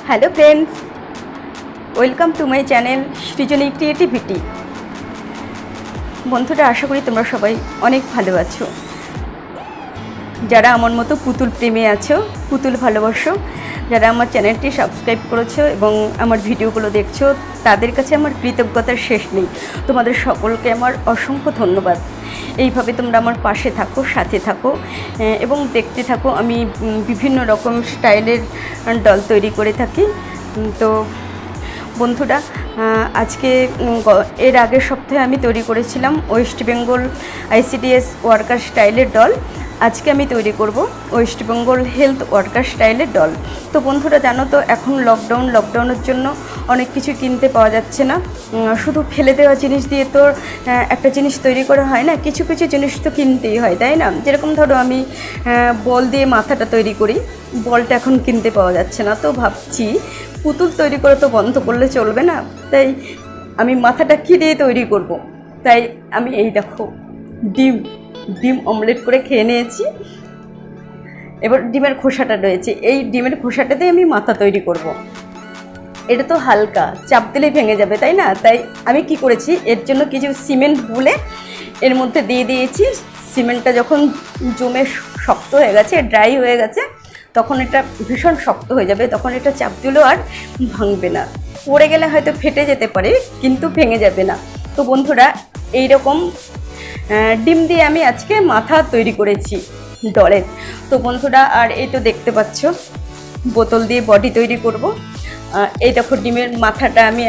Hello friends, welcome to my channel Srijani creativity. বন্ধুরা, আশা করি তোমরা সবাই অনেক ভালো আছো। যারা আমার মতো পুতুল প্রেমে আছো, পুতুল ভালোবাসো, যারা আমার চ্যানেলটি সাবস্ক্রাইব করেছো এবং আমার ভিডিওগুলো দেখছো, তাদের কাছে আমার কৃতজ্ঞতার শেষ নেই। তোমাদের সকলকে আমার অসংখ্য ধন্যবাদ। এইভাবে তোমরা আমার পাশে থাকো, সাথে থাকো এবং দেখতে থাকো। আমি বিভিন্ন রকম স্টাইলের ডল তৈরি করে থাকি। তো বন্ধুরা, আজকে এর আগের সপ্তাহে আমি তৈরি করেছিলাম ওয়েস্ট বেঙ্গল ICDS ওয়ার্কার স্টাইলের ডল। আজকে আমি তৈরি করব ওয়েস্ট বেঙ্গল হেলথ ওয়ার্কার স্টাইলের ডল। তো বন্ধুরা, জানো তো এখন লকডাউনের জন্য অনেক কিছু কিনতে পাওয়া যাচ্ছে না। শুধু ফেলে দেওয়া জিনিস দিয়ে তো একটা জিনিস তৈরি করা হয় না, কিছু কিছু জিনিস তো কিনতেই হয়, তাই না? যেরকম ধরো আমি বল দিয়ে মাথাটা তৈরি করি, বলটা এখন কিনতে পাওয়া যাচ্ছে না। তো ভাবছি পুতুল তৈরি করে তো বন্ধ করলে চলবে না, তাই আমি মাথাটা কী দিয়ে তৈরি করব। তাই আমি এই দেখো ডিম অমলেট করে খেয়ে নিয়েছি। এবার ডিমের খোসাটা রয়েছে, এই ডিমের খোসাটাতে আমি মাথা তৈরি করব। এটা তো হালকা, চাপ দিলেই ভেঙে যাবে, তাই না? তাই আমি কি করেছি, এর জন্য কিছু সিমেন্ট গুলে এর মধ্যে দিয়ে দিয়েছি। সিমেন্টটা যখন জমে শক্ত হয়ে গেছে, ড্রাই হয়ে গেছে, তখন এটা ভীষণ শক্ত হয়ে যাবে, তখন এটা চাপ দিলেও আর ভাঙবে না। পড়ে গেলে হয়তো ফেটে যেতে পারে, কিন্তু ভেঙে যাবে না। তো বন্ধুরা, এইরকম ডিম দিয়ে আমি আজকে মাথা তৈরি করেছি ডলের। তো বন্ধুরা, আর এই তো দেখতে পাচ্ছ বোতল দিয়ে বডি তৈরি করব। এই দেখো ডিমের মাথাটা আমি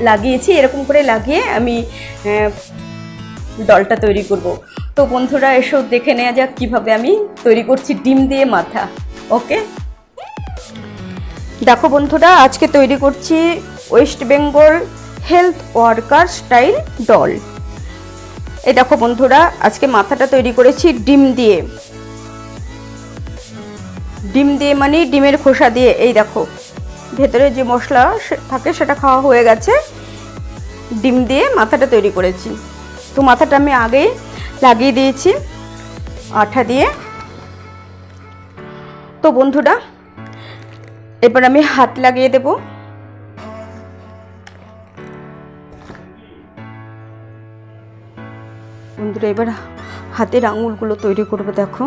লাগিয়েছি, এরকম করে লাগিয়ে আমি ডলটা তৈরি করব। তো বন্ধুরা, এসব দেখে নেওয়া যাক কীভাবে আমি তৈরি করছি ডিম দিয়ে মাথা। ওকে, দেখো বন্ধুরা, আজকে তৈরি করছি West Bengal health worker style doll. এই দেখো বন্ধুরা, আজকে মাথাটা তৈরি করেছি ডিম দিয়ে মানে ডিমের খোসা দিয়ে। এই দেখো ভেতরে যে মশলা থাকে সেটা খাওয়া হয়ে গেছে, ডিম দিয়ে মাথাটা তৈরি করেছি। তো মাথাটা আমি আগে লাগিয়ে দিয়েছি আঠা দিয়ে। তো বন্ধুরা, এবার আমি হাত লাগিয়ে দেব। বন্ধুরা, এবার হাতের আঙুলগুলো তৈরি করবো। দেখো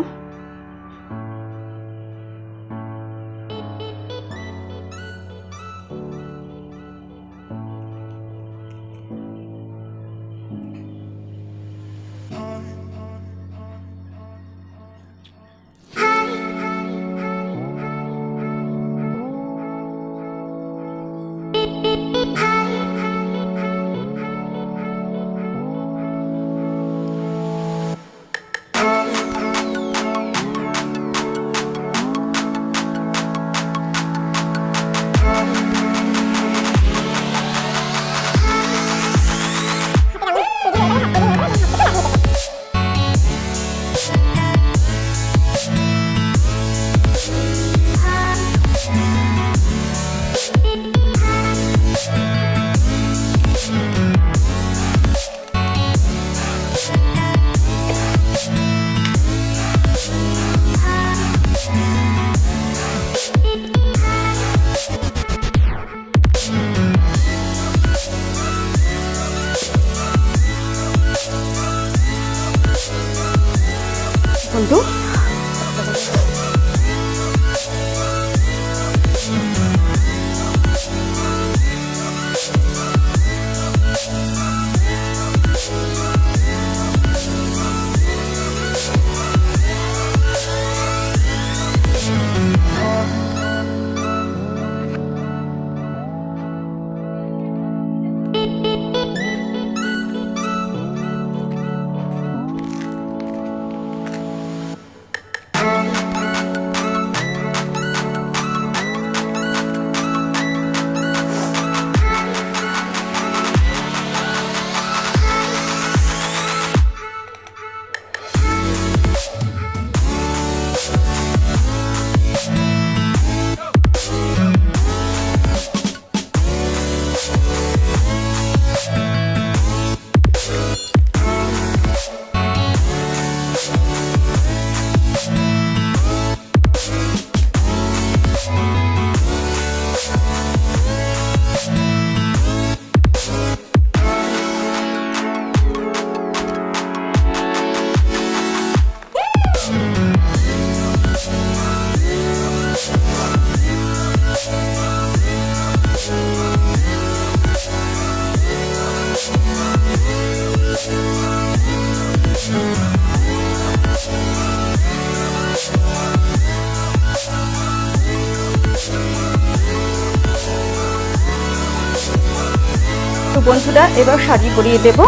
তো বন্ধুরা এবার শাড়ি পরিয়ে দেব।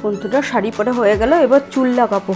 বন্ধুরা শাড়ি পরা হয়ে গেল, এবার চুল লাগাবো।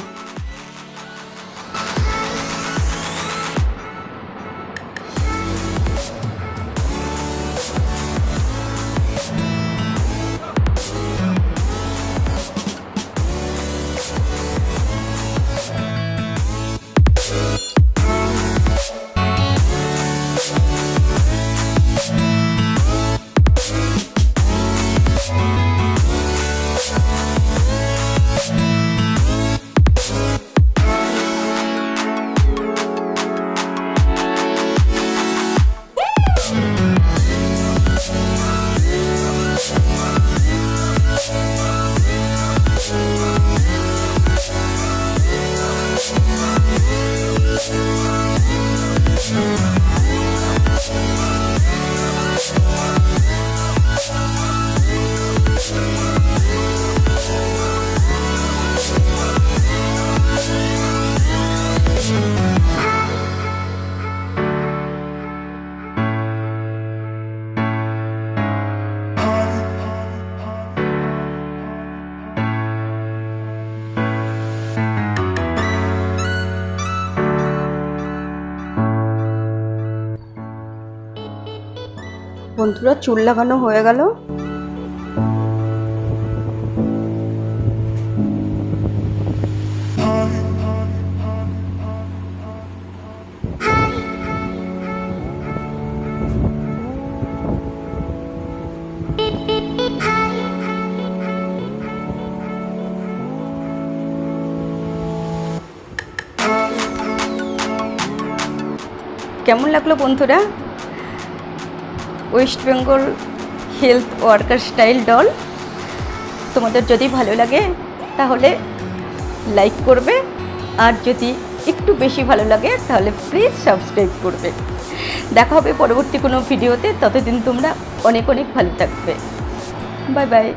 বন্ধুরা চুল লাগানো হয়ে গেল। কেমন লাগলো বন্ধুরা West Bengal health worker style doll? তোমাদের যদি ভালো লাগে তাহলে লাইক করবে, আর যদি একটু বেশি ভালো লাগে তাহলে প্লিজ সাবস্ক্রাইব করবে। দেখা হবে পরবর্তী কোনো ভিডিওতে, ততদিন তোমরা অনেক অনেক ভালো থাকবে। Bye bye.